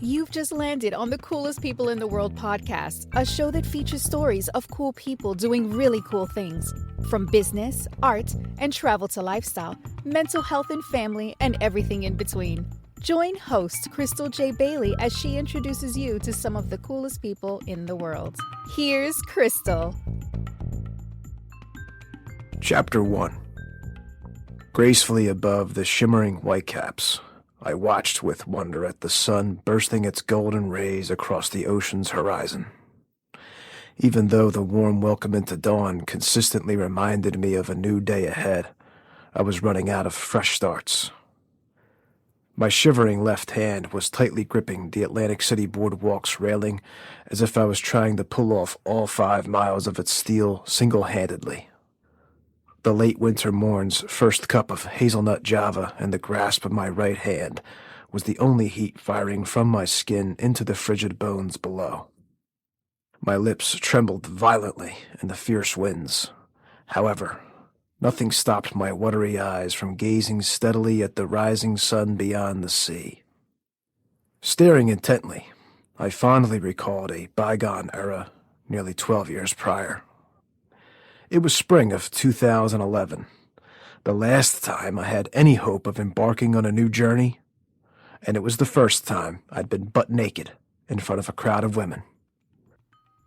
You've just landed on the Coolest People in the World podcast, a show that features stories of cool people doing really cool things. From business, art, and travel to lifestyle, mental health and family, and everything in between. Join host Crystal J. Bailey as she introduces you to some of the coolest people in the world. Here's Crystal. Chapter 1. Gracefully above the shimmering whitecaps, I watched with wonder at the sun bursting its golden rays across the ocean's horizon. Even though the warm welcome into dawn consistently reminded me of a new day ahead, I was running out of fresh starts. My shivering left hand was tightly gripping the Atlantic City boardwalk's railing as if I was trying to pull off all 5 miles of its steel single-handedly. The late winter morn's first cup of hazelnut java in the grasp of my right hand was the only heat firing from my skin into the frigid bones below. My lips trembled violently in the fierce winds. However, nothing stopped my watery eyes from gazing steadily at the rising sun beyond the sea. Staring intently, I fondly recalled a bygone era nearly 12 years prior. It was spring of 2011, the last time I had any hope of embarking on a new journey, and it was the first time I'd been butt naked in front of a crowd of women.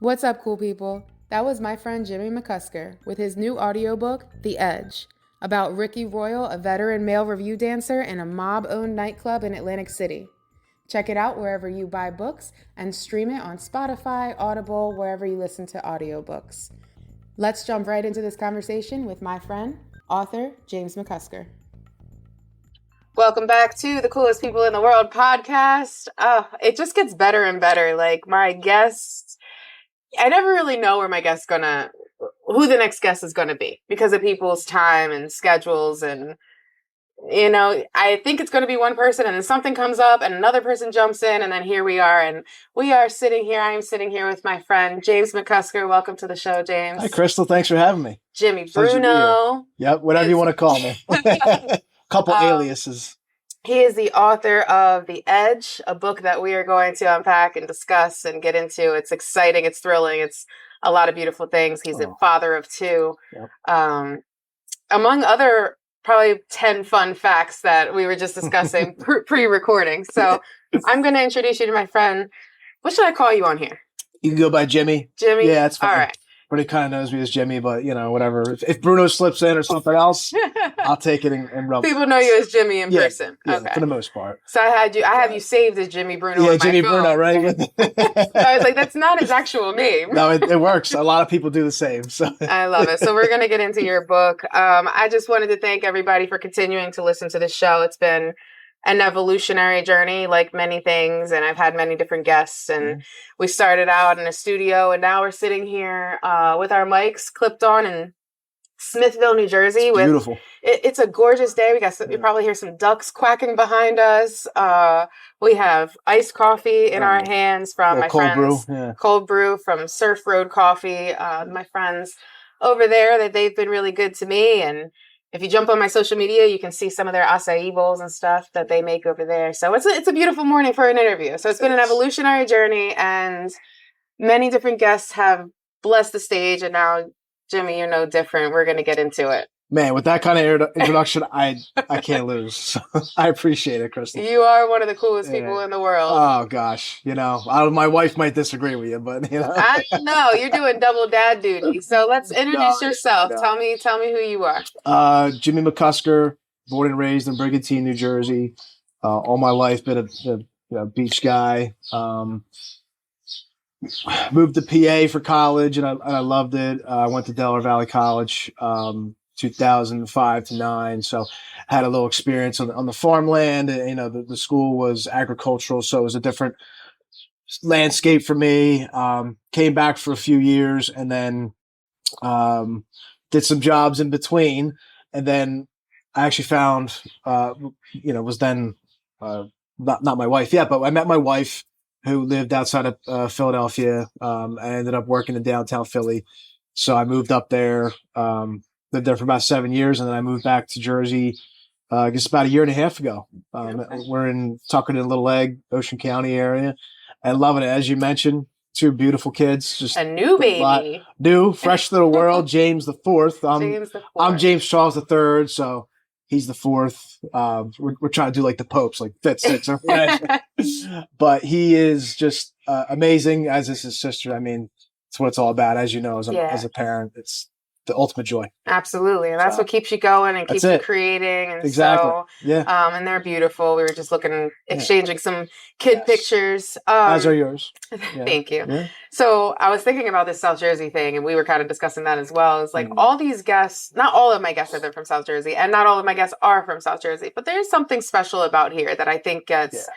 What's up, cool people? That was my friend Jimmy McCusker with his new audiobook, The Edge, about Ricky Royal, a veteran male revue dancer in a mob-owned nightclub in Atlantic City. Check it out wherever you buy books and stream it on Spotify, Audible, wherever you listen to audiobooks. Let's jump right into this conversation with my friend, author James McCusker. Welcome back to the Coolest People in the World podcast. It just gets better and better. Like my guests, I never really know where my guest's who the next guest is gonna be because of people's time and schedules, and I think it's gonna be one person, and then something comes up, and another person jumps in, and then here we are, and we are sitting here. I am sitting here with my friend James McCusker. Welcome to the show, James. Hi, Crystal. Thanks for having me. Jimmy Bruno. Yep, whatever you want to call me. Couple aliases. He is the author of The Edge, a book that we are going to unpack and discuss and get into. It's exciting. It's thrilling. It's a lot of beautiful things. He's a father of 2. Yep. Among other probably 10 fun facts that we were just discussing pre-recording. So I'm going to introduce you to my friend. What should I call you on here? You can go by Jimmy. Jimmy? Yeah, that's fine. All right. Everybody kind of knows me as Jimmy, but, whatever. If Bruno slips in or something else, I'll take it and rub it. People know you as Jimmy in person. Yeah, okay. For the most part. So I have you saved as Jimmy Bruno. Yeah, on my Jimmy phone. Bruno, right? I was like, that's not his actual name. No, it works. A lot of people do the same. So I love it. So we're going to get into your book. I just wanted to thank everybody for continuing to listen to the show. It's been an evolutionary journey, like many things, and I've had many different guests, and we started out in a studio, and now we're sitting here with our mics clipped on in Smithville, New Jersey. Beautiful. It's a gorgeous day. You probably hear some ducks quacking behind us. We have iced coffee in our hands from my friends. Cold brew from Surf Road Coffee. My friends over there, that they've been really good to me, and if you jump on my social media, you can see some of their acai bowls and stuff that they make over there. So it's a beautiful morning for an interview. So it's been an evolutionary journey, and many different guests have blessed the stage. And now, Jimmy, you're no different. We're going to get into it. Man, with that kind of introduction, I can't lose. So I appreciate it, Crystal. You are one of the coolest people in the world. Oh, gosh. My wife might disagree with you, but, I know. You're doing double dad duty. So let's introduce yourself. No. Tell me who you are. Jimmy McCusker, born and raised in Brigantine, New Jersey. All my life, been a beach guy. Moved to PA for college, and I loved it. I went to Delaware Valley College. 2005 to 9. So had a little experience on the farmland. The school was agricultural, so it was a different landscape for me. Came back for a few years and then did some jobs in between. And then I actually found, was then not my wife yet, but I met my wife who lived outside of Philadelphia. I ended up working in downtown Philly. So I moved up there. Lived there for about 7 years, and then I moved back to Jersey I guess about a year and a half ago. We're in Tuckerton, Little Egg, Ocean County area, and loving it. As you mentioned, two beautiful kids, just A new baby, new, fresh to the world. James the fourth. James the I'm fourth. James Charles the third, so he's the fourth. We're trying to do like the popes, like fifth, sixth, but he is just amazing. As is his sister. I mean, it's what it's all about. As you know, as a parent, it's the ultimate joy. Absolutely. And that's what keeps you going and keeps you creating. And so, and they're beautiful. We were just exchanging some kid pictures. As are yours. Thank you. Yeah. So I was thinking about this South Jersey thing, and we were kind of discussing that as well. It's like all these guests, not all of my guests are from South Jersey, and not all of my guests are from South Jersey, but there's something special about here that I think gets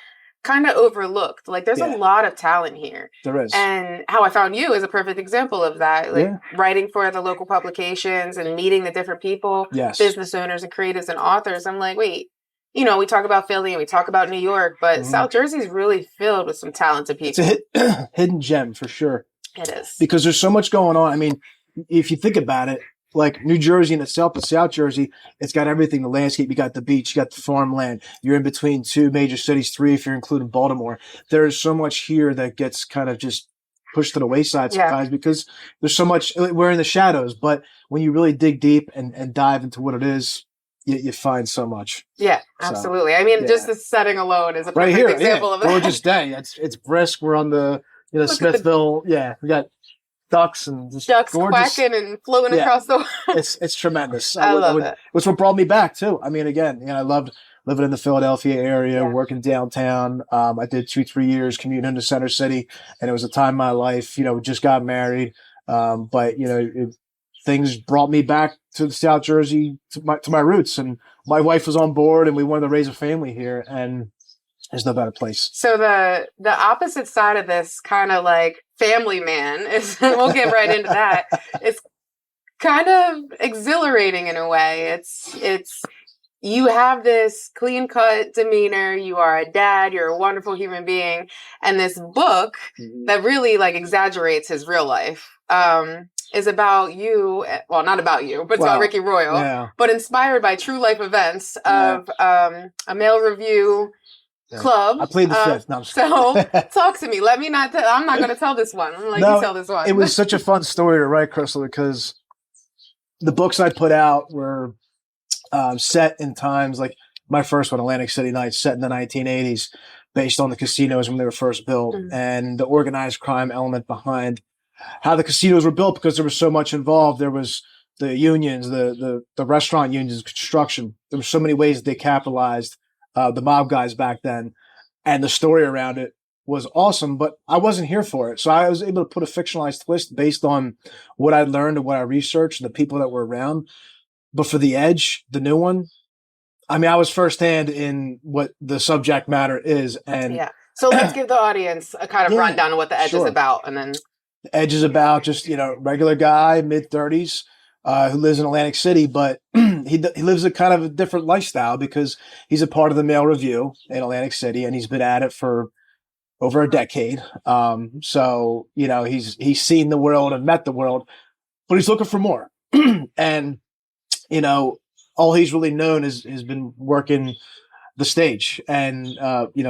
kind of overlooked. Like there's a lot of talent here. There is. And how I found you is a perfect example of that. Like writing for the local publications and meeting the different people, business owners and creatives and authors. I'm like, wait, we talk about Philly and we talk about New York, but South Jersey is really filled with some talented people. It's a hidden gem for sure. It is. Because there's so much going on. I mean, if you think about it, like New Jersey in itself, but South Jersey, it's got everything. The landscape, you got the beach, you got the farmland. You're in between two major cities, three if you're including Baltimore. There's so much here that gets kind of just pushed to the wayside sometimes because there's so much. We're in the shadows, but when you really dig deep and dive into what it is, you find so much. Yeah, absolutely. I mean, just the setting alone is a perfect example of that. Gorgeous day. It's brisk. We're on the Smithville. We got ducks and just ducks gorgeous. quacking and floating across the water. It's tremendous. I love it. Which what brought me back too. I mean, again, I loved living in the Philadelphia area, working downtown. I did 2-3 years commuting into Center City, and it was a time in my life. Just got married, but things brought me back to the South Jersey to my roots, and my wife was on board, and we wanted to raise a family here, and there's no better place. So the opposite side of this kind of like family man is, we'll get right into that. It's kind of exhilarating in a way. It's you have this clean cut demeanor. You are a dad. You're a wonderful human being. And this book that really like exaggerates his real life, is about you. Well, not about you, but it's about Ricky Royal, but inspired by true life events of, a male revue club. I played the fifth. No, so talk to me. Let me not. I'm not going to tell this one. I'm going to let you tell this one. It was such a fun story to write, Crystal, because the books I put out were set in times like my first one, Atlantic City Nights, set in the 1980s, based on the casinos when they were first built, and the organized crime element behind how the casinos were built, because there was so much involved. There was the unions, the restaurant unions, construction. There were so many ways that they capitalized. The mob guys back then, and the story around it was awesome, but I wasn't here for it. So I was able to put a fictionalized twist based on what I learned and what I researched and the people that were around. But for The Edge, the new one, I mean, I was firsthand in what the subject matter is. And so let's give the audience a kind of rundown of what The Edge is about. And then The Edge is about just, regular guy, mid-30s, who lives in Atlantic City, but he lives a kind of a different lifestyle because he's a part of the Mail Review in Atlantic City, and he's been at it for over a decade. So he's seen the world and met the world, but he's looking for more. And all he's really known has been working the stage and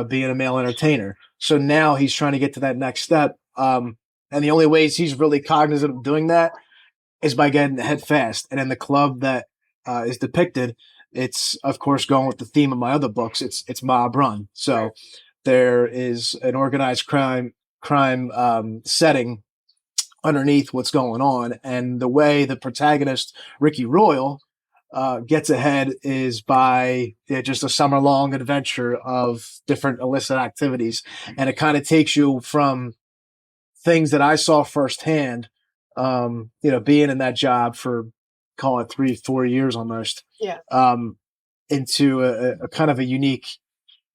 being a male entertainer. So now he's trying to get to that next step. And the only ways he's really cognizant of doing that is by getting the head fast. And in the club that is depicted, it's of course going with the theme of my other books. It's mob run. So there is an organized crime setting underneath what's going on, and the way the protagonist Ricky Royal gets ahead is by just a summer-long adventure of different illicit activities, and it kind of takes you from things that I saw firsthand. Being in that job for, call it 3-4 years almost, into a kind of a unique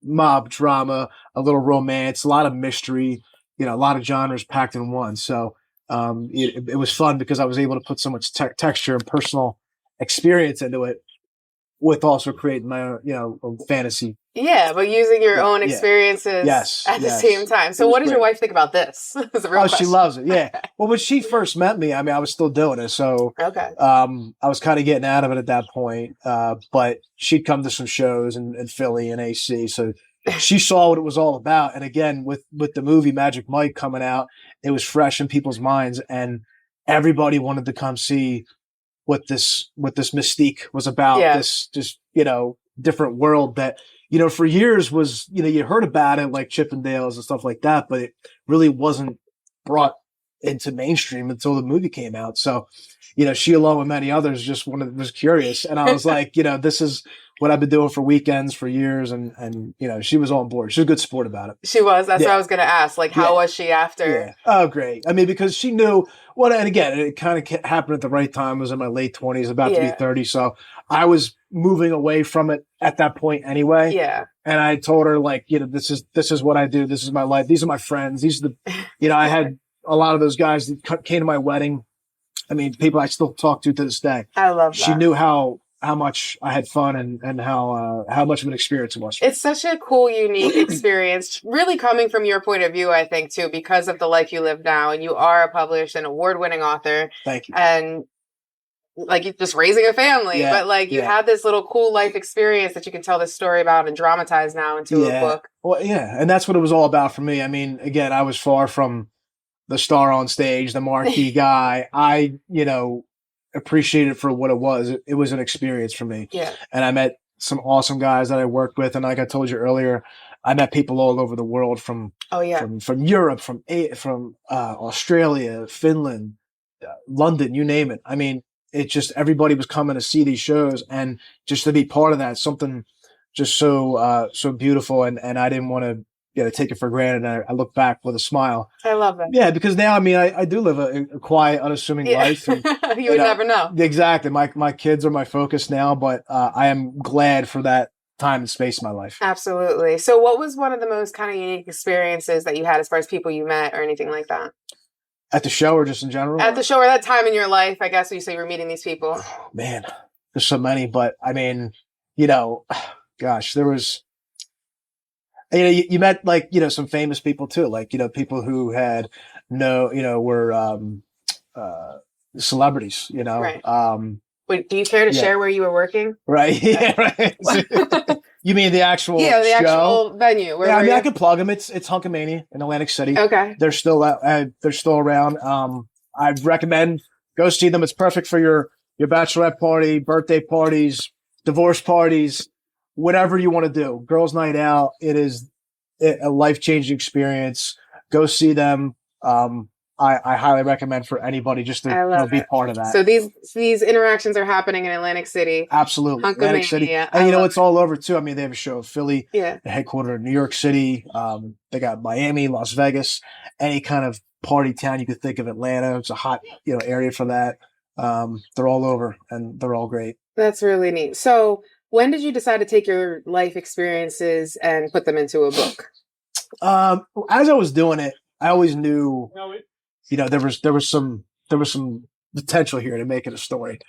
mob drama, a little romance, a lot of mystery, a lot of genres packed in one. So it was fun because I was able to put so much texture and personal experience into it with also creating my own, own fantasy. Yeah, but using your own Yeah. experiences Yes, at the yes. same time. So It was what does your great. wife think about this? Is a real Oh, question. she loves it. Yeah. Well, when she first met me, I mean, I was still doing it. So Okay. I was kind of getting out of it at that point. But she'd come to some shows in Philly and AC. So she saw what it was all about. And again, with the movie Magic Mike coming out, it was fresh in people's minds. And everybody wanted to come see what this mystique was about. Yeah. This just, different world that, for years was, you heard about it like Chippendales and stuff like that, but it really wasn't brought into mainstream until the movie came out. So, she, along with many others, just was curious. And I was like, this is what I've been doing for weekends for years. And she was on board. She was a good sport about it. She was. That's Yeah. what I was going to ask. Like, how was she after? Yeah. Oh, great. I mean, because she knew and again, it kind of happened at the right time. I was in my late 20s, about to be 30. So I was moving away from it at that point anyway. Yeah. And I told her, like, this is what I do. This is my life. These are my friends. These are the, I had a lot of those guys that came to my wedding. I mean, people I still talk to this day. I love that. She knew how much I had fun and how much of an experience it was. It's such a cool, unique experience, really coming from your point of view, I think, too, because of the life you live now. And you are a published and award-winning author. Thank you. And like you're just raising a family, but like you had this little cool life experience that you can tell this story about and dramatize now into a book. Well, yeah. And that's what it was all about for me. I mean, again, I was far from the star on stage, the marquee guy. I, appreciate it for what it was. It was an experience for me. Yeah. And I met some awesome guys that I worked with. And like I told you earlier, I met people all over the world from Europe, from Australia, Finland, London, you name it. I mean, it just, everybody was coming to see these shows, and just to be part of that, something just so beautiful. And I didn't want to, take it for granted. I look back with a smile. I love it. Yeah, because now, I mean, I do live a quiet, unassuming life. And, you would never know. Exactly. My kids are my focus now, but I am glad for that time and space in my life. Absolutely. So what was one of the most kind of unique experiences that you had as far as people you met or anything like that? At the show or just in general? At the show or that time in your life, I guess, when you say you were meeting these people. Oh, man, there's so many, but I mean, gosh, there was, you met like, some famous people too, like, people who had were celebrities, Right. Wait, do you care to share where you were working? Right. Yeah, right. You mean the actual show? Actual venue. I mean, I could plug them. It's Hunk-O-Mania in Atlantic City. Okay. They're still around. I recommend go see them. It's perfect for your bachelorette party, birthday parties, divorce parties, whatever you want to do. Girls' night out. It is a life-changing experience. Go see them. I highly recommend for anybody just to be part of that. So these interactions are happening in Atlantic City. Absolutely. Atlantic City. And it's all over too. I mean, they have a show in Philly, the headquarters in New York City. They got Miami, Las Vegas, any kind of party town you could think of. Atlanta. It's a hot, area for that. They're all over and they're all great. That's really neat. So when did you decide to take your life experiences and put them into a book? As I was doing it, I always knew, there was some potential here to make it a story.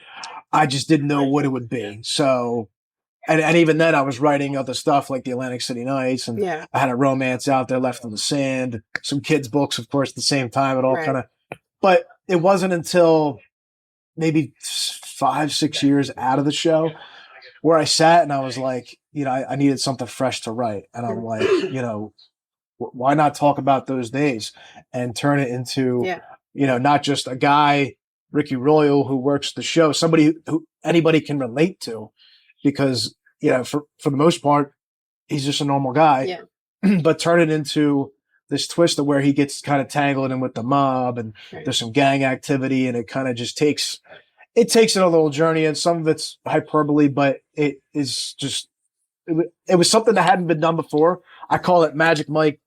I just didn't know what it would be. So, and even then I was writing other stuff like the Atlantic City Nights, and I had a romance out there, Left in the Sand, some kids' books, of course, at the same time. It all but it wasn't until maybe 5-6 years out of the show where I sat and I was like, I needed something fresh to write. And I'm like, why not talk about those days and turn it into, not just a guy, Ricky Royal, who works the show, somebody who anybody can relate to, because, for the most part, he's just a normal guy, but turn it into this twist of where he gets kind of tangled in with the mob, and there's some gang activity, and it kind of just takes it a little journey, and some of it's hyperbole, but it is just, it was something that hadn't been done before. I call it Magic Mike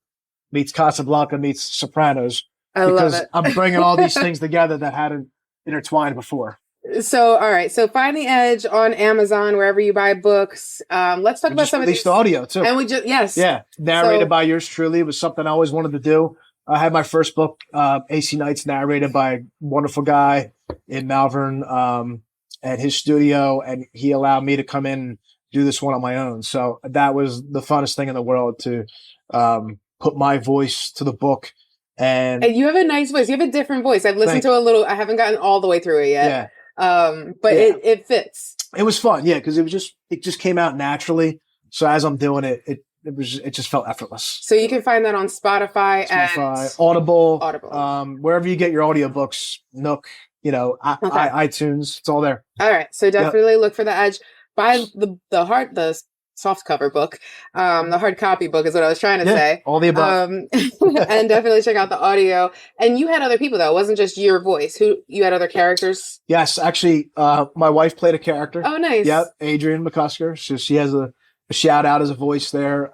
meets Casablanca meets Sopranos. I love it. I'm bringing all these things together that hadn't intertwined before. So, all right. So Find the Edge on Amazon, wherever you buy books. Let's talk about some of these. The audio too. And we just, narrated by yours truly. It was something I always wanted to do. I had my first book, AC Nights, narrated by a wonderful guy in Malvern. at his studio, and he allowed me to come in and do this one on my own. So that was the funnest thing in the world to put my voice to the book. And you have a nice voice. You have a different voice. I've listened to a little. I haven't gotten all the way through it yet. Yeah. But it fits. It was fun, yeah, because it just came out naturally. So as I'm doing it, it just felt effortless. So you can find that on Spotify and Audible, Audible, wherever you get your audiobooks, Nook, iTunes, it's all there. All right, so definitely look for The Edge. Buy the soft cover book, the hard copy book is what I was trying to say. All the above. And definitely check out the audio. And you had other people though; it wasn't just your voice. Who you had other characters? Yes, actually, my wife played a character. Oh, nice. Yep, Adrienne McCusker. So she has a shout out as a voice there.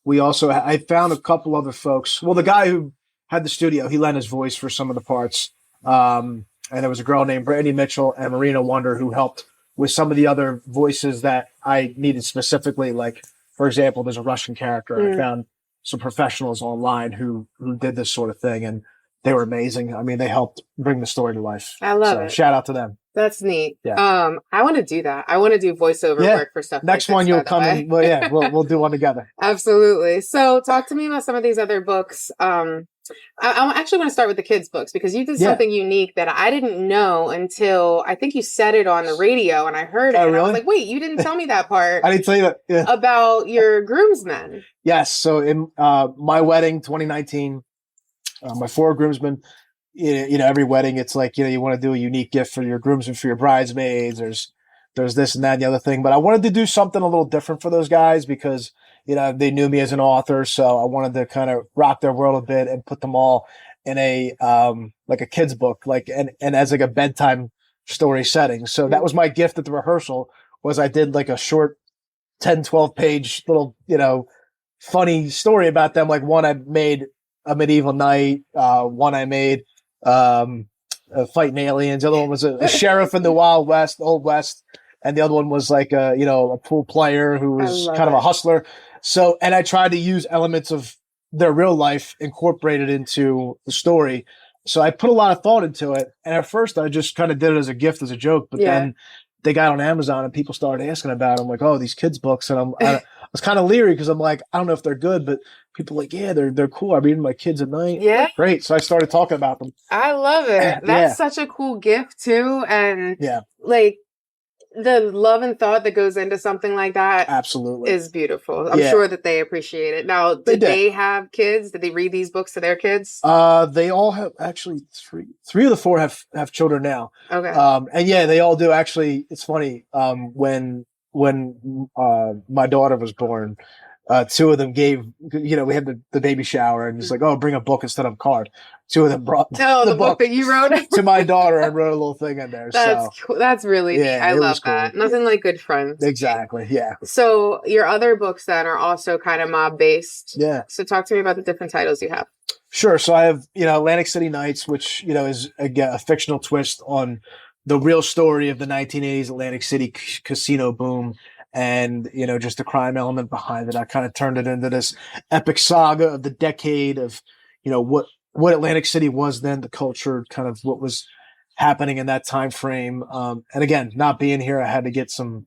We also I found a couple other folks. Well, the guy who had the studio, he lent his voice for some of the parts. And there was a girl named Brandy Mitchell and Marina Wonder who helped with some of the other voices that I needed specifically. Like, for example, there's a Russian character. I found some professionals online who did this sort of thing, and they were amazing. I mean, they helped bring the story to life. I love it. Shout out to them. That's neat. Yeah. I want to do that. I want to do voiceover work for stuff. Next like one this, you'll come in. Well, yeah, we'll do one together. Absolutely. So talk to me about some of these other books. I actually want to start with the kids' books because you did something unique that I didn't know until I think you said it on the radio and I heard it. Oh, really? I was like, wait, you didn't tell me that part. I didn't tell you that. Yeah. About your groomsmen. Yes. So in my wedding, 2019, my 4 groomsmen, every wedding, it's like, you want to do a unique gift for your groomsmen, for your bridesmaids. There's this and that and the other thing. But I wanted to do something a little different for those guys because they knew me as an author, so I wanted to kind of rock their world a bit and put them all in a like a kid's book, and as like a bedtime story setting. So that was my gift at the rehearsal. Was I did like a short 10, 12 page little funny story about them. Like one I made a medieval knight, one I made fighting aliens. The other one was a sheriff in the Old West, and the other one was like a pool player who was kind of a hustler. So, and I tried to use elements of their real life incorporated into the story. So I put a lot of thought into it. And at first I just kind of did it as a gift, as a joke, but then they got on Amazon and people started asking about them, like, oh, these kids books. And I was kind of leery because I'm like, I don't know if they're good, but people are like, yeah, they're cool. I read them to my kids at night. Yeah. Great. So I started talking about them. I love it. That's such a cool gift too. And like, the love and thought that goes into something like that absolutely is beautiful. I'm sure that they appreciate it. Now, did they have kids? Did they read these books to their kids? They all have actually three of the 4 have children now. Okay. And they all do. Actually, it's funny. When my daughter was born, 2 of them gave, we had the baby shower and it's like, oh, bring a book instead of a card. 2 of them brought the book that you wrote to my daughter and wrote a little thing in there. That's cool. That's really neat. I love that. Cool. Nothing like good friends. Exactly. Yeah. So your other books then are also kind of mob based. Yeah. So talk to me about the different titles you have. Sure. So I have, Atlantic City Nights, which, is again, a fictional twist on the real story of the 1980s Atlantic City casino boom. And, just the crime element behind it. I kind of turned it into this epic saga of the decade of, what Atlantic City was then, the culture, kind of what was happening in that time frame. And again, not being here, I had to get some,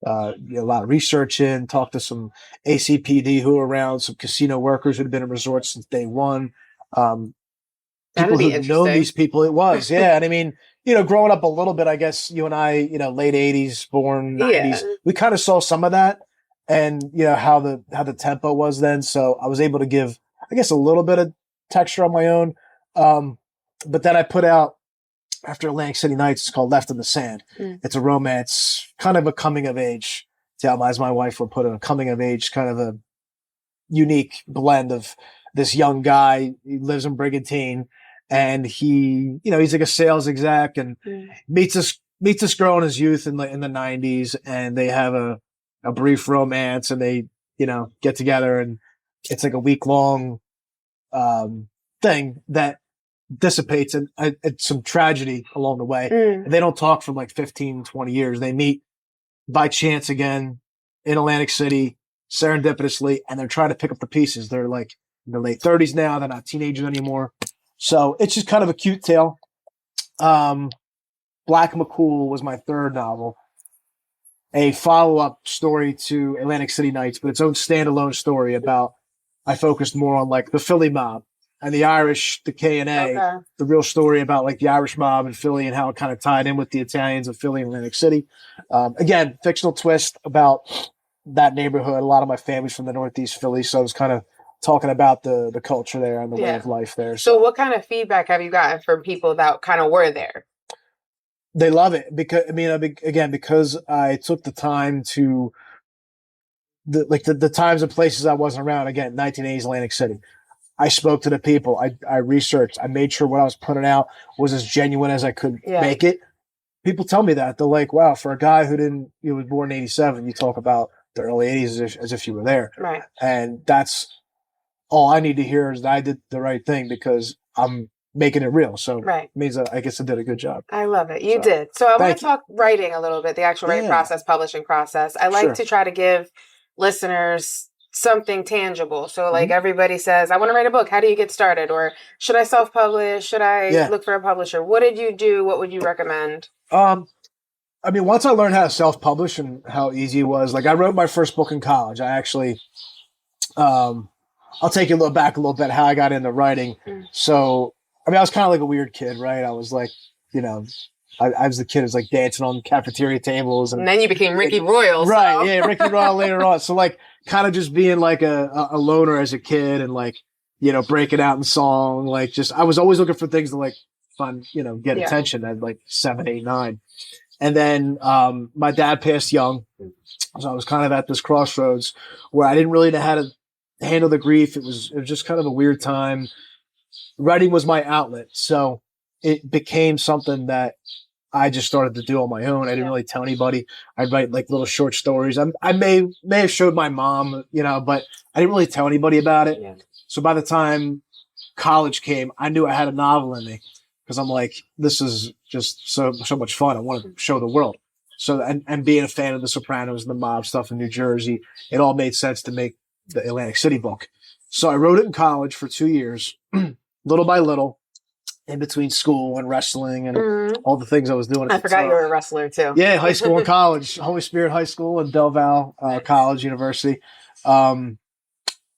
a lot of research in, talk to some ACPD who were around, some casino workers who had been in resorts since day one. People who know these people. It was, yeah. And I mean, growing up a little bit, I guess you and I, late 80s, born 90s, we kind of saw some of that and, how the tempo was then. So I was able to give, I guess, a little bit of texture on my own. But then I put out, after Atlantic City Nights, it's called Left in the Sand. It's a romance, kind of a coming of age tale, as my wife would put it, a coming of age, kind of a unique blend of this young guy. He lives in Brigantine. And he, he's like a sales exec and meets this girl in his youth in the 90s, and they have a brief romance, and they, get together, and it's like a week-long thing that dissipates and some tragedy along the way. And they don't talk for like 15, 20 years. They meet by chance again in Atlantic City, serendipitously, and they're trying to pick up the pieces. They're like in their late 30s now. They're not teenagers anymore. So it's just kind of a cute tale. And Black McCool was my third novel, a follow-up story to Atlantic City Nights, but its own standalone story about, I focused more on like the Philly mob and the Irish, the K&A, the real story about like the Irish mob in Philly and how it kind of tied in with the Italians of Philly and Atlantic City. Again, fictional twist about that neighborhood. A lot of my family's from the Northeast Philly, so I was kind of talking about the culture there and the way of life there. So what kind of feedback have you gotten from people that kind of were there? They love it because, I mean, again, because I took the time to the times and places I wasn't around. Again, 1980s Atlantic City. I spoke to the people. I researched. I made sure what I was putting out was as genuine as I could make it. People tell me that. They're like, wow, for a guy who was born in 87, you talk about the early 80s as if you were there. Right. And that's all I need to hear is that I did the right thing because I'm making it real. So it means that I guess I did a good job. I love it. You did. So I want to talk writing a little bit, the actual writing process, publishing process. I like to try to give listeners something tangible. So like everybody says, I want to write a book. How do you get started? Or should I self-publish? Should I look for a publisher? What did you do? What would you recommend? I mean, once I learned how to self-publish and how easy it was, like I wrote my first book in college. I actually, I'll take you back a little bit how I got into writing. So, I mean, I was kind of like a weird kid, right? I was like, I was the kid who was like dancing on cafeteria tables. And then you became Ricky Royal. Right, yeah, Ricky Royal later on. So like kind of just being like a loner as a kid and like, breaking out in song. Like just, I was always looking for things to like fun, get attention at like 7, 8, 9. And then my dad passed young. So I was kind of at this crossroads where I didn't really know how to handle the grief. It was just kind of a weird time. Writing was my outlet. So it became something that I just started to do on my own. I didn't really tell anybody. I'd write like little short stories. I may have showed my mom, but I didn't really tell anybody about it. Yeah. So by the time college came, I knew I had a novel in me because I'm like, this is just so much fun. I want to show the world. So, and being a fan of the Sopranos and the mob stuff in New Jersey, it all made sense to make the Atlantic City book. So I wrote it in college for 2 years, little by little, in between school and wrestling and all the things I was doing. I forgot you were a wrestler too. Yeah, high school and college, Holy Spirit High School and Del Val College, University. But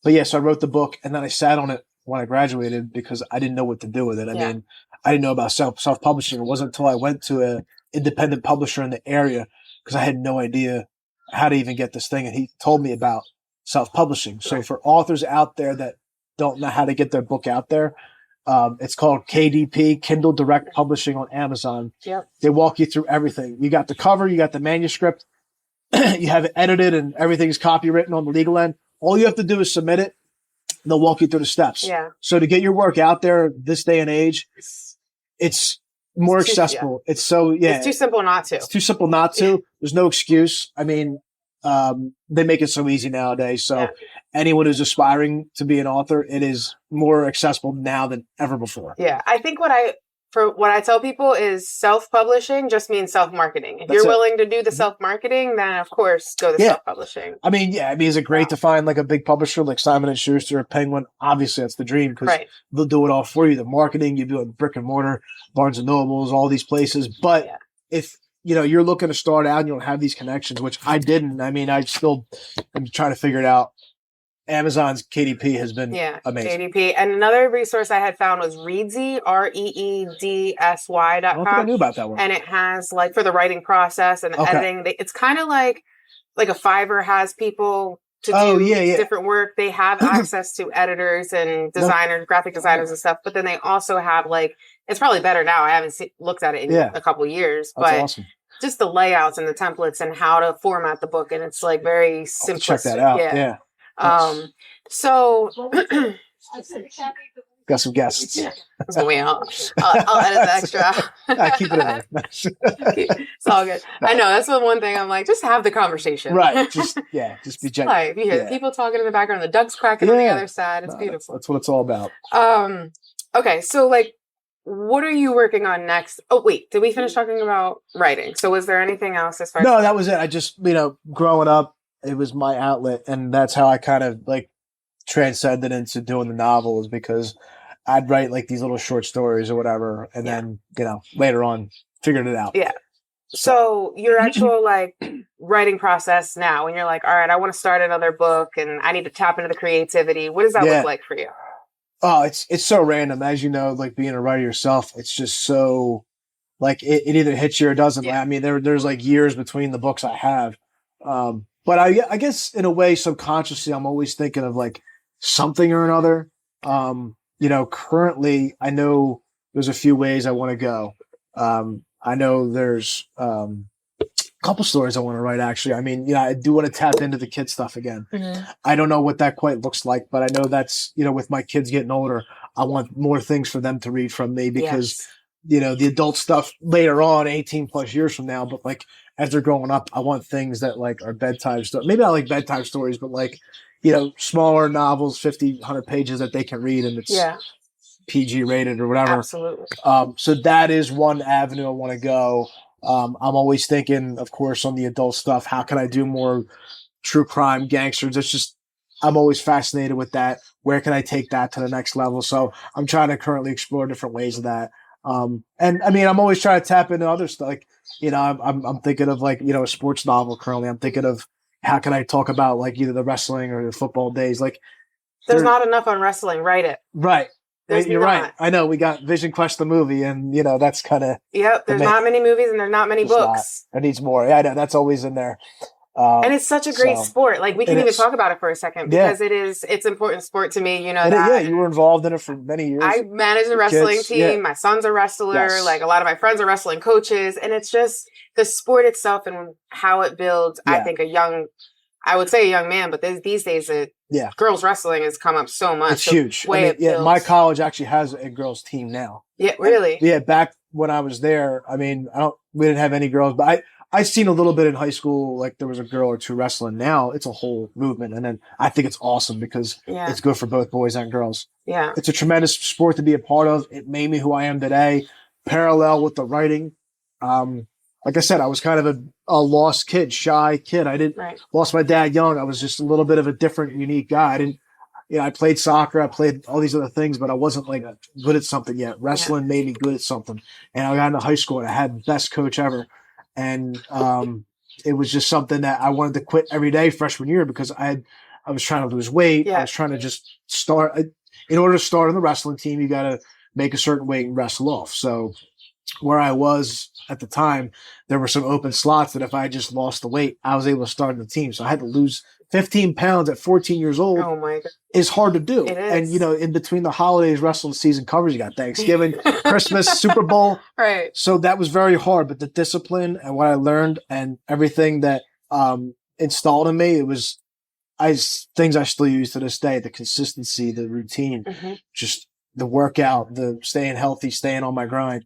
yeah, so I wrote the book and then I sat on it when I graduated because I didn't know what to do with it. I mean, I didn't know about self-publishing. It wasn't until I went to an independent publisher in the area because I had no idea how to even get this thing. And he told me about self-publishing. So for authors out there that don't know how to get their book out there, it's called KDP, Kindle Direct Publishing on Amazon. Yep. They walk you through everything. You got the cover, you got the manuscript, you have it edited and everything's copywritten on the legal end. All you have to do is submit it. They'll walk you through the steps. Yeah. So to get your work out there this day and age, it's more accessible. It's so, It's too simple not to. It's too simple not to. There's no excuse. I mean, they make it so easy nowadays. So anyone who's aspiring to be an author, it is more accessible now than ever before. Yeah. I think what I tell people is self-publishing just means self-marketing. If you're willing to do the self-marketing, then of course go to self-publishing. I mean, is it great to find like a big publisher like Simon & Schuster or Penguin? Obviously that's the dream because they'll do it all for you. The marketing, you do it in brick and mortar, Barnes and Nobles, all these places. But if you're looking to start out and you don't have these connections, which I didn't. I mean, I'm trying to figure it out. Amazon's KDP has been amazing. KDP. And another resource I had found was Reedsy, REEDSY.com. I don't think I knew about that one. And it has like for the writing process and the editing. It's kind of like a Fiverr has people to do different work. They have access to editors and designers, graphic designers and stuff. But then they also have like, it's probably better now. I haven't looked at it in a couple years, but awesome. Just the layouts and the templates and how to format the book. And it's like very simplistic. Check that out. Yeah. So got some guests. That's the way I'll edit the extra. I keep it in there. It's all good. I know that's the one thing I'm like, just have the conversation. Right. Just be genuine. You hear people talking in the background, the ducks quacking on the other side. It's beautiful. That's what it's all about. Okay. So like, what are you working on next? Oh, wait, did we finish talking about writing? So was there anything else as far as... No, that was it. I just, growing up, it was my outlet. And that's how I kind of like transcended into doing the novels because I'd write like these little short stories or whatever. And then, later on figured it out. Yeah. So your actual like writing process now, when you're like, all right, I want to start another book and I need to tap into the creativity. What does that look like for you? Oh, it's so random. As you know, like being a writer yourself, it's just so like it either hits you or doesn't. Yeah. I mean, there's like years between the books I have. But I guess in a way, subconsciously, I'm always thinking of like something or another. Currently I know there's a few ways I want to go. I know there's a couple stories I want to write, actually. I mean, I do want to tap into the kid stuff again. Mm-hmm. I don't know what that quite looks like, but I know that's, with my kids getting older, I want more things for them to read from me because, the adult stuff later on, 18 plus years from now, but like as they're growing up, I want things that like are bedtime stuff. Maybe not like bedtime stories, but like, smaller novels, 50, 100 pages that they can read and it's PG rated or whatever. Absolutely. So that is one avenue I want to go. I'm always thinking, of course, on the adult stuff, how can I do more true crime, gangsters? It's just, I'm always fascinated with that. Where can I take that to the next level? So I'm trying to currently explore different ways of that. And I mean, I'm always trying to tap into other stuff. Like, I'm thinking of like, a sports novel currently. I'm thinking of how can I talk about like either the wrestling or the football days? Like, there's not enough on wrestling. Write it. Right. You're right. I know we got Vision Quest the movie, and that's kind of there's not many movies and there's not many books. There needs more. Yeah, I know that's always in there. And it's such a great sport. Like we can even talk about it for a second because it's important sport to me. You were involved in it for many years. I manage a wrestling team. Yeah. My son's a wrestler. Yes. Like a lot of my friends are wrestling coaches, and it's just the sport itself and how it builds. Yeah. I think I would say a young man, but these days girls wrestling has come up so much. It's huge. My college actually has a girls team now. Yeah, really? Back when I was there, I mean, we didn't have any girls, but I seen a little bit in high school, like there was a girl or two wrestling. Now it's a whole movement. And then I think it's awesome because it's good for both boys and girls. Yeah. It's a tremendous sport to be a part of. It made me who I am today. Parallel with the writing. Like I said, I was kind of a lost kid, shy kid. I lost my dad young. I was just a little bit of a different, unique guy. I played soccer. I played all these other things, but I wasn't like good at something yet. Wrestling made me good at something. And I got into high school and I had the best coach ever. And it was just something that I wanted to quit every day freshman year because I was trying to lose weight. I was trying to just start. In order to start on the wrestling team, you got to make a certain weight and wrestle off. So where I was at the time, there were some open slots that if I just lost the weight, I was able to start on the team. So I had to lose 15 pounds at 14 years old. Oh my God. Is hard to do. It is. And, in between the holidays, wrestling season covers, you got Thanksgiving, Christmas, Super Bowl. Right. So that was very hard, but the discipline and what I learned and everything that installed in me, it was things I still use to this day, the consistency, the routine, just the workout, the staying healthy, staying on my grind.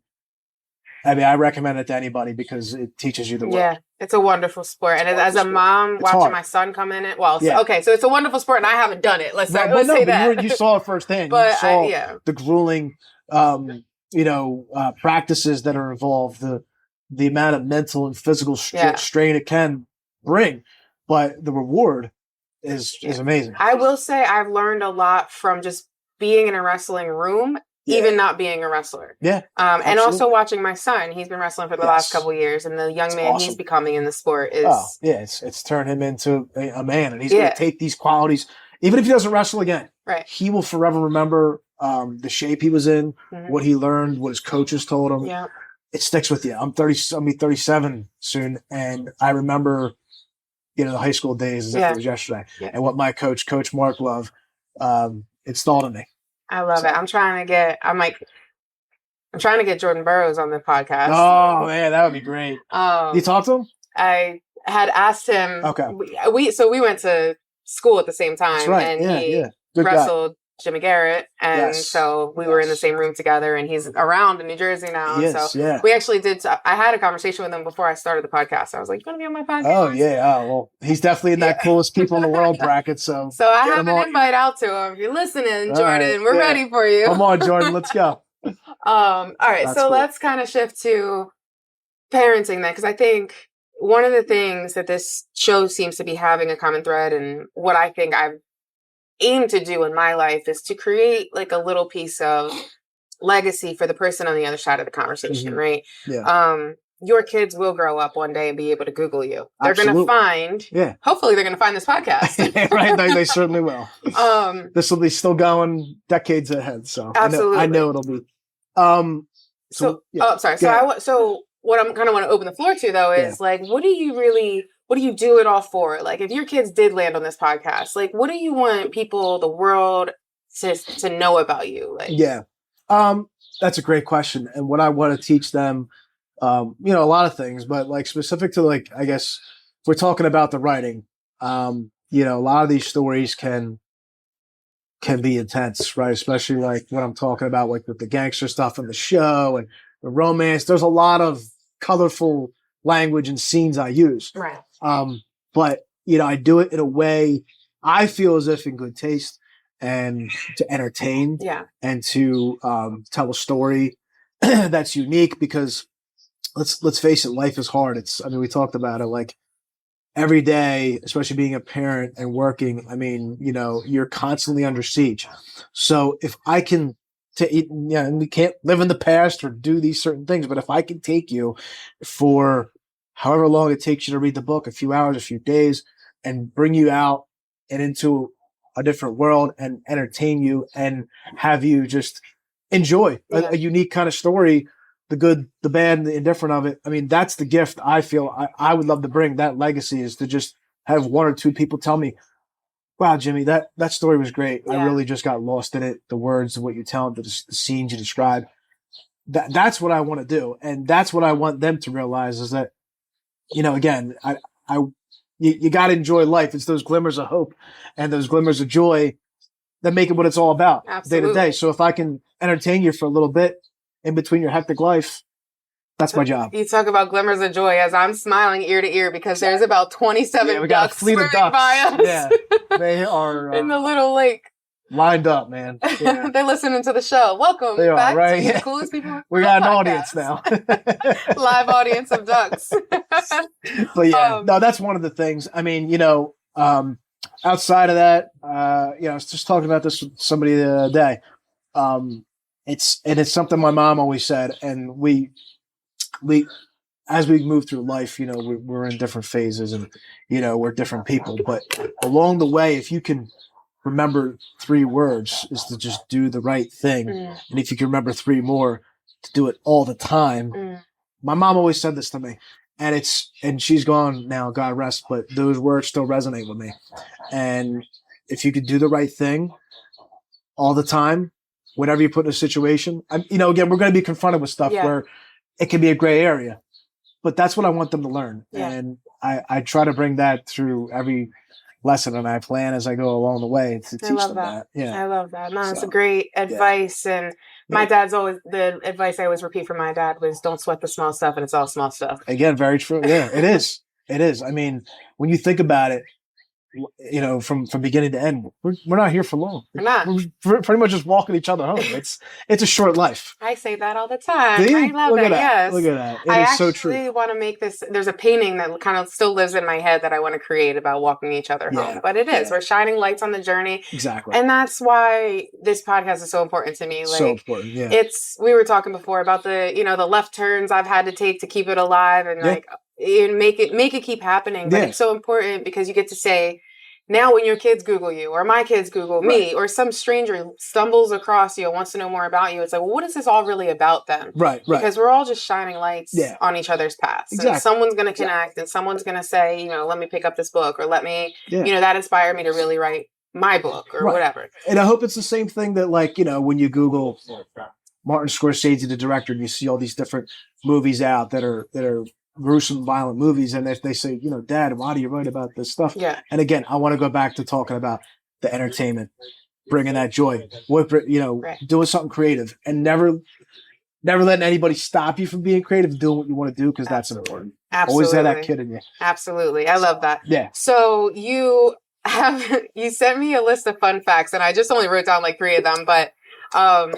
I mean, I recommend it to anybody because it teaches you the work. Yeah, it's a wonderful sport. And as a mom, watching my son come in it, okay, so it's a wonderful sport and I haven't done it. Let's say that. You saw it firsthand. But you saw the grueling, practices that are involved, the amount of mental and physical strain it can bring. But the reward is amazing. I will say I've learned a lot from just being in a wrestling room. Even not being a wrestler. Yeah. And also watching my son. He's been wrestling for the last couple of years. And the young man he's becoming in the sport is... Oh, yeah. It's turned him into a man. And he's going to take these qualities. Even if he doesn't wrestle again, he will forever remember the shape he was in, what he learned, what his coaches told him. Yeah. It sticks with you. I'll be 37 soon. And I remember, the high school days as if it was yesterday. Yeah. And what my Coach Mark Love, installed in me. I love it. I'm trying to get Jordan Burroughs on the podcast. Oh man, that would be great. You talk to him? I had asked him. Okay. We went to school at the same time. That's right. And he wrestled Jimmy Garrett, and so we were in the same room together. And he's around in New Jersey now. We actually did. I had a conversation with him before I started the podcast. I was like, "You want to be on my podcast?" Oh yeah. Oh well, he's definitely in that coolest people in the world bracket. So I have an invite out to him. If you're listening, Jordan, we're ready for you. Come on, Jordan, let's go. All right, so let's kind of shift to parenting then, because I think one of the things that this show seems to be having a common thread, and what I think I've aim to do in my life is to create like a little piece of legacy for the person on the other side of the conversation, Mhm. right? Yeah. Your kids will grow up one day and be able to Google you. They're going to Absolutely. find, Yeah. hopefully they're going to find this podcast. Right. They certainly will. Um, This will be still going decades ahead. So Absolutely. I know it'll be. So yeah. oh, sorry. Go ahead. So what I'm kind of want to open the floor to though is like, what do you do it all for? Like, if your kids did land on this podcast, like, what do you want people, the world, to know about you? Like, Yeah. That's a great question. And what I want to teach them, a lot of things, but like specific to like, I guess if we're talking about the writing, a lot of these stories can be intense, right? Especially like what I'm talking about, like with the gangster stuff in the show and the romance. There's a lot of colorful language and scenes I use. right. But I do it in a way I feel as if in good taste and to entertain and to tell a story that's unique because let's face it, life is hard. We talked about it like every day, especially being a parent and working. You're constantly under siege. So if I can and we can't live in the past or do these certain things, but if I can take you for however long it takes you to read the book, a few hours, a few days, and bring you out and into a different world and entertain you and have you just enjoy a unique kind of story, the good, the bad, and the indifferent of it. That's the gift I feel I would love to bring. That legacy is to just have one or two people tell me, wow, Jimmy, that story was great. I really just got lost in it. The words, what you tell them, the scenes you describe. That's what I want to do. And that's what I want them to realize is that, again, you got to enjoy life. It's those glimmers of hope and those glimmers of joy that make it what it's all about day to day. So if I can entertain you for a little bit in between your hectic life, that's my job. You talk about glimmers of joy as I'm smiling ear to ear because there's about 27 ducks swimming by us. Yeah, they are in the little lake. Lined up, man. Yeah. They're listening to the show. Welcome back to the coolest people. We got an audience now. Live audience of ducks. But yeah, no, that's one of the things. Outside of that, I was just talking about this with somebody the other day. It's something my mom always said, and we as we move through life, we're in different phases, and we're different people. But along the way, if you can remember 3 words, is to just do the right thing, and if you can remember 3 more, to do it all the time. My mom always said this to me, and she's gone now, God rest, but those words still resonate with me. And if you could do the right thing all the time, whenever you put in a situation, again, we're going to be confronted with stuff where it can be a gray area, but that's what I want them to learn. And I try to bring that through every lesson, and I plan as I go along the way to teach them that. Yeah, I love that. No, it's a great advice. And my dad's always, the advice I always repeat from my dad was, don't sweat the small stuff, and it's all small stuff. Again, very true. Yeah, it is. It is. When you think about it, from beginning to end, we're not here for long. We're not. We're pretty much just walking each other home. It's a short life. I say that all the time. I love that. Yes. Look at that. It is so true. I actually want to make this. There's a painting that kind of still lives in my head that I want to create about walking each other home. But it is. We're shining lights on the journey. Exactly. And that's why this podcast is so important to me. Like, so important. Yeah. We were talking before about the the left turns I've had to take to keep it alive and make it keep happening. But it's so important because you get to say, now when your kids Google you or my kids Google me or some stranger stumbles across you and wants to know more about you, it's like, well, what is this all really about then? Right. Because we're all just shining lights on each other's paths. Exactly. And someone's going to connect and someone's going to say, let me pick up this book or let me, that inspired me to really write my book or whatever. And I hope it's the same thing that when you Google Martin Scorsese, the director, and you see all these different movies out that are gruesome, violent movies, and if they say, Dad, why do you write about this stuff? Yeah. And again, I want to go back to talking about the entertainment, bringing that joy, doing something creative, and never letting anybody stop you from being creative, doing what you want to do, because that's important. Absolutely. Always have that kid in you. Absolutely. I love that. Yeah. So you sent me a list of fun facts, and I just only wrote down like 3 of them, but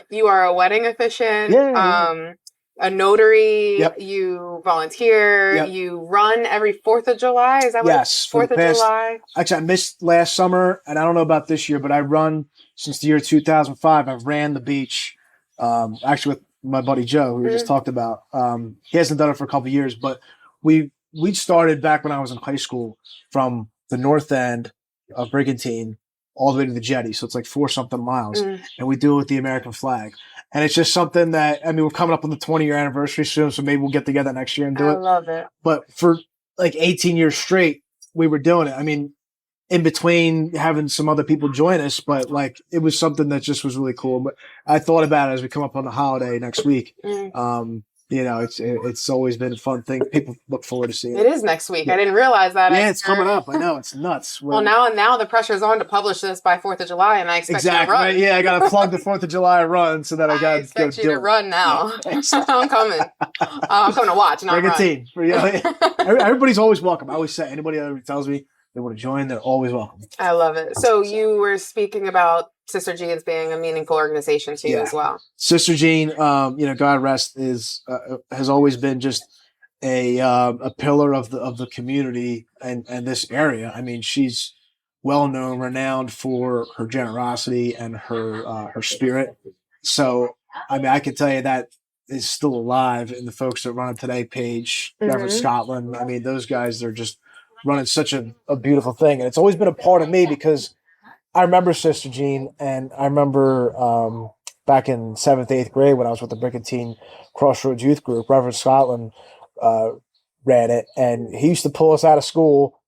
you are a wedding officiant. Yeah. A notary, you volunteer, you run every 4th of July. Is that what? Yes. 4th of July? Actually, I missed last summer, and I don't know about this year, but I run since the year 2005. I've ran the beach actually with my buddy Joe, who we just talked about. He hasn't done it for a couple of years, but we started back when I was in high school from the north end of Brigantine all the way to the jetty. So it's like 4-something miles. And we do it with the American flag. And it's just something that, I mean, we're coming up on the 20-year anniversary soon, so maybe we'll get together next year and do it. I love it. But for like 18 years straight, we were doing it. I mean, in between having some other people join us, but like it was something that just was really cool. But I thought about it as we come up on the holiday next week. You know, it's always been a fun thing. People look forward to seeing it. It is next week. I didn't realize that. Yeah, it's coming up. I know, it's nuts. Well, now the pressure's on to publish this by 4th of July, and I expect you to run. Right? Yeah, I got to plug the 4th of July run so that I got to expect you to run now. I'm coming. I'm coming to watch, not Bring run. a team. Everybody's always welcome. I always say, anybody that tells me they want to join, they're always welcome. I love it. So you were speaking about Sister Jean's being a meaningful organization to you as well. Sister Jean, God rest, has always been just a pillar of the community and this area. I mean, she's well known, renowned for her generosity and her spirit. So, I mean, I can tell you that is still alive in the folks that run it today page, Reverend Scotland. I mean, those guys, they're just running such a beautiful thing. And it's always been a part of me because I remember Sister Jean, and I remember back in 7th, 8th grade when I was with the Brigantine Crossroads Youth Group, Reverend Scotland ran it, and he used to pull us out of school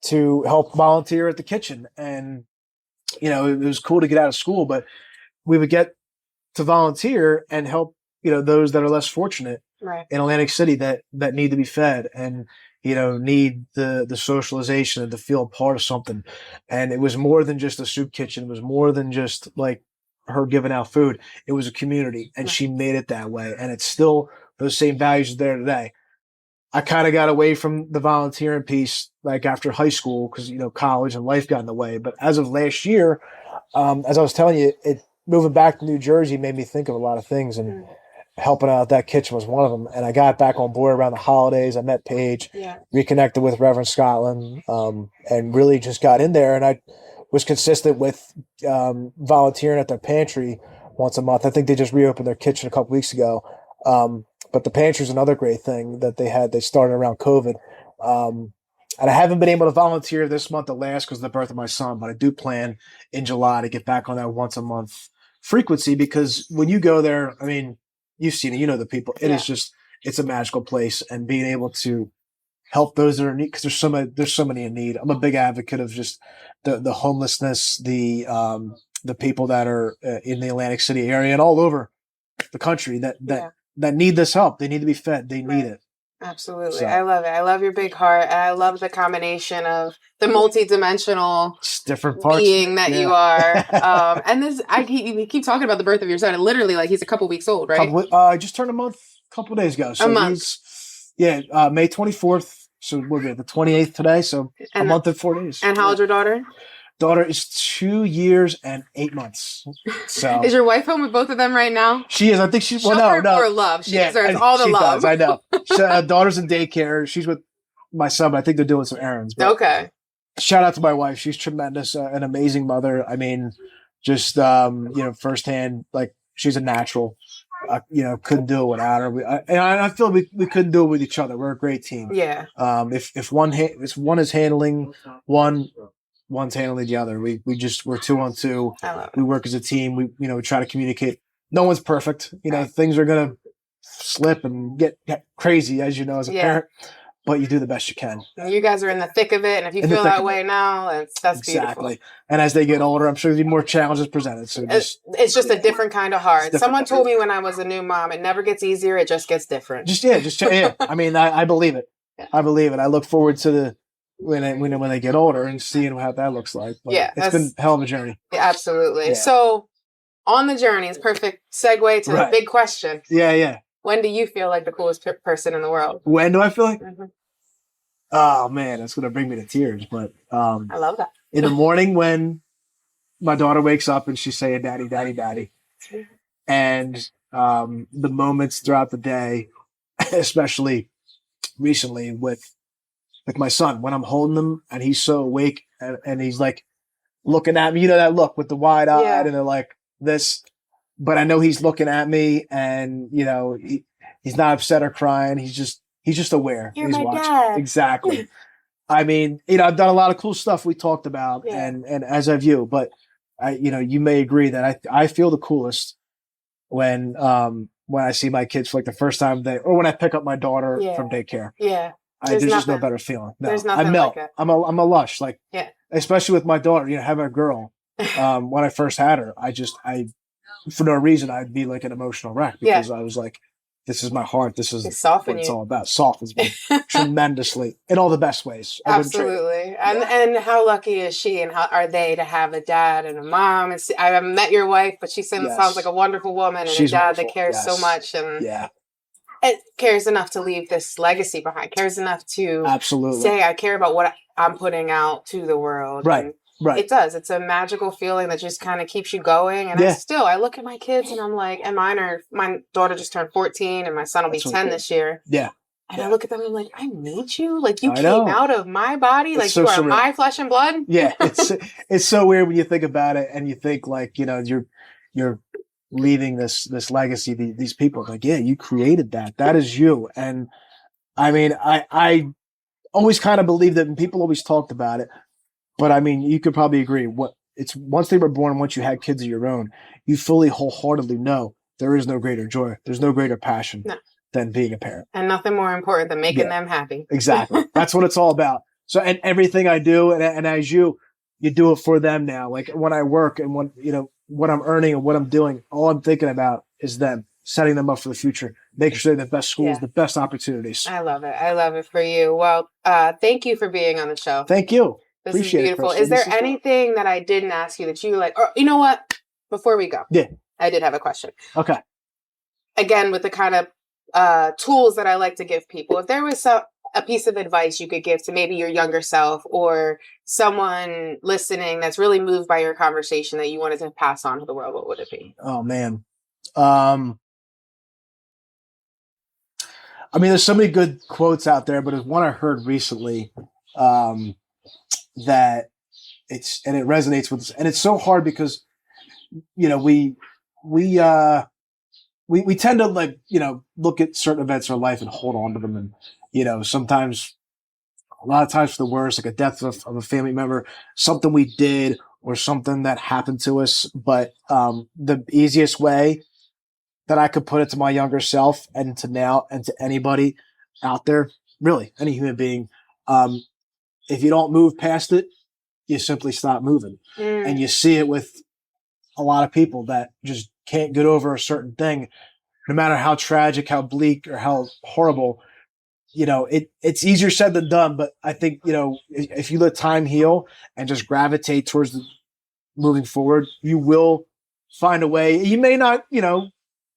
to help volunteer at the kitchen. And, you know, it was cool to get out of school, but we would get to volunteer and help, you know, those that are less fortunate in Atlantic City that need to be fed and, you know, need the socialization and to feel a part of something. And it was more than just a soup kitchen. It was more than just like her giving out food. It was a community, and she made it that way. And it's still those same values are there today. I kind of got away from the volunteering piece like after high school because, you know, college and life got in the way. But as of last year, as I was telling you, moving back to New Jersey made me think of a lot of things, and helping out that kitchen was one of them. And I got back on board around the holidays. I met Paige, reconnected with Reverend Scotland, and really just got in there. And I was consistent with volunteering at their pantry once a month. I think they just reopened their kitchen a couple weeks ago. But the pantry is another great thing that they had. They started around COVID. And I haven't been able to volunteer this month or last because of the birth of my son, but I do plan in July to get back on that once a month frequency, because when you go there, I mean, you've seen it, you know the people. It is just, it's a magical place, and being able to help those that are in need, because there's so many in need. I'm a big advocate of just the homelessness, the people that are in the Atlantic City area and all over the country that need this help. They need to be fed. They need it. Absolutely. So, I love it. I love your big heart. And I love the combination of the multi-dimensional different parts being that you are. And this, we keep talking about the birth of your son. And literally, like, he's a couple weeks old, right? I just turned a month, a couple of days ago. So a month. May 24th. So we're the 28th today. So a month and 4 days. And how old's your daughter? Daughter is 2 years and 8 months. So is your wife home with both of them right now? She is. I think she's. Show her more love. She deserves all the love. Does, I know. Daughter's in daycare. She's with my son. But I think they're doing some errands. Okay. Shout out to my wife. She's tremendous. An amazing mother. I mean, just firsthand. Like, she's a natural. Couldn't do it without her. I feel we couldn't do it with each other. We're a great team. Yeah. If one is handling one. One's handling the other. We're 2-on-2. We work as a team. We try to communicate. No one's perfect. Things are gonna slip and get crazy, as you know, as a parent. But you do the best you can. You guys are in the thick of it, and if you feel that way now, that's exactly. beautiful. And as they get older, I'm sure there'll be more challenges presented. So it's just a different kind of hard. Someone told me when I was a new mom, it never gets easier. It just gets different. I mean, I believe it. I believe it. I look forward to when they get older and seeing how that looks like. But it's been a hell of a journey. Yeah, absolutely. Yeah. So on the journey, it's perfect segue to the big question. Yeah. When do you feel like the coolest person in the world? When do I feel like? Mm-hmm. Oh man, that's gonna bring me to tears. But I love that. In the morning when my daughter wakes up and she's saying "Daddy, Daddy, Daddy," and the moments throughout the day, especially recently with my son, when I'm holding him and he's so awake and he's like looking at me, that look with the wide eye, and they're like this. but I know he's looking at me, and he's not upset or crying. He's just aware. You're He's my watching. dad. Exactly. I mean, I've done a lot of cool stuff we talked about, Yeah. and as have you, but you may agree that I feel the coolest when I see my kids for like the first time or when I pick up my daughter from daycare. Yeah. There's just no better feeling. No, there's nothing I melt. like it. I'm a lush. Like, yeah. Especially with my daughter, having a girl. When I first had her, I for no reason, I'd be like an emotional wreck because I was like, this is my heart. This is what it's all about. Softens me tremendously in all the best ways. Absolutely. And how lucky is she and how are they to have a dad and a mom? And I haven't met your wife, but she sounds like a wonderful woman and She's a dad wonderful. that cares so much. And it cares enough to leave this legacy behind, cares enough to say, I care about what I'm putting out to the world. Right. And right. It does. It's a magical feeling that just kind of keeps you going. And I look at my kids and I'm like, and my daughter just turned 14 and my son will be 10 this year. Yeah. And I look at them and I'm like, I made you? Like you came out of my body? Like you are my flesh and blood? Yeah. It's so weird when you think about it and you think like, you're leaving this legacy, these people. Like, yeah, you created that. That is you. And I mean, I always kind of believed that, and people always talked about it. But I mean, you could probably agree. Once they were born, once you had kids of your own, you fully, wholeheartedly know there is no greater joy. There's no greater passion than being a parent. And nothing more important than making them happy. Exactly. That's what it's all about. So, and everything I do, and as you do it for them now. Like when I work and what I'm earning and what I'm doing, all I'm thinking about is them, setting them up for the future, making sure they have the best schools, the best opportunities. I love it. I love it for you. Well, thank you for being on the show. Thank you. This is beautiful. Is there anything that I didn't ask you that you like? Or you know what? Before we go, I did have a question. Okay. Again, with the kind of tools that I like to give people, if there was a piece of advice you could give to maybe your younger self or someone listening that's really moved by your conversation that you wanted to pass on to the world, what would it be? Oh man. I mean, there's so many good quotes out there, but there's one I heard recently that it resonates with us, and it's so hard because we tend to look at certain events in our life and hold on to them, and sometimes a lot of times for the worst, like a death of a family member, something we did or something that happened to us. But the easiest way that I could put it to my younger self and to now and to anybody out there, really any human being, if you don't move past it, you simply stop moving. And you see it with a lot of people that just can't get over a certain thing, no matter how tragic, how bleak, or how horrible. It's easier said than done, but I think, if you let time heal and just gravitate towards moving forward, you will find a way. You may not,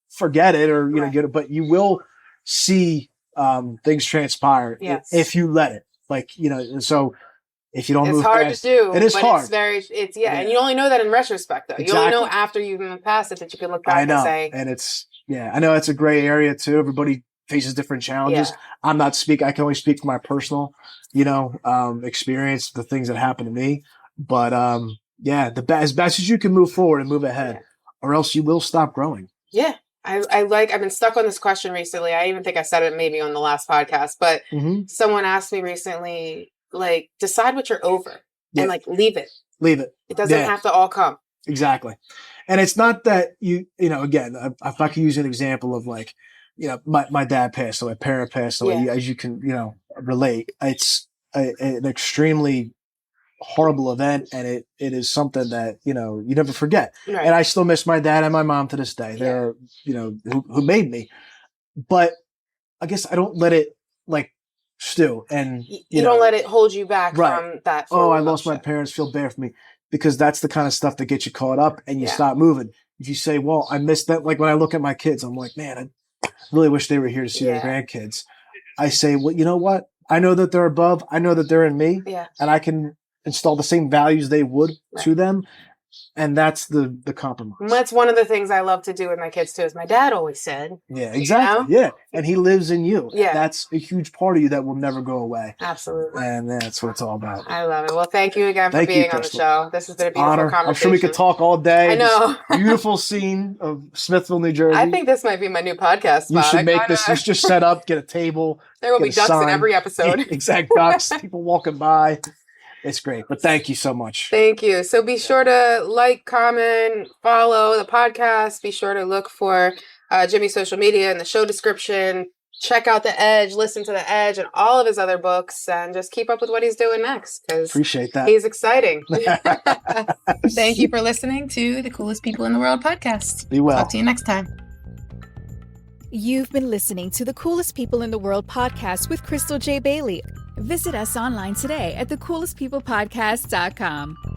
forget it or, get it, but you will see things transpire if you let it. And so if you don't move hard fast, to do. It is hard. And you only know that in retrospect, though. Exactly. You only know after you've moved past it that you can look back and say. And I know it's a gray area too. Everybody faces different challenges. Yeah. I can only speak for my personal, experience, the things that happened to me. But as best as you can move forward and move ahead, or else you will stop growing. Yeah. I've been stuck on this question recently. I even think I said it maybe on the last podcast, but someone asked me recently, decide what you're over and leave it. Leave it. It doesn't have to all come. Exactly. And it's not that again, if I could use an example of my dad passed away, my parent passed away, as you can, relate, it's an extremely horrible event, and it is something that you never forget. Right. And I still miss my dad and my mom to this day. They're who made me, but I guess I don't let it stew, and you don't let it hold you back from that. I lost my parents, feel bad for me, because that's the kind of stuff that gets you caught up and you stop moving. If you say, well, I missed that, when I look at my kids, I'm like, man, I really wish they were here to see their grandkids. I say, well, you know what? I know that they're above. I know that they're in me, and I can install the same values they would to them. And that's the compromise. That's one of the things I love to do with my kids too, as my dad always said. Yeah, exactly. Yeah. And he lives in you. Yeah. That's a huge part of you that will never go away. Absolutely. And that's what it's all about. I love it. Well, thank you again for being on the show. This has been a beautiful conversation. I'm sure we could talk all day. I know. Beautiful scene of Smithville, New Jersey. I think this might be my new podcast spot. You should make this. You just set up, get a table. There will be ducks in every episode. Exact ducks. People walking by. It's great. But thank you so much. Thank you. So be sure to like, comment, follow the podcast. Be sure to look for Jimmy's social media in the show description. Check out The Edge, listen to The Edge and all of his other books, and just keep up with what he's doing next. Appreciate that. He's exciting. Thank you for listening to the Coolest People in the World podcast. Be well. Talk to you next time. You've been listening to the Coolest People in the World podcast with Crystal J. Bailey. Visit us online today at thecoolestpeoplepodcast.com.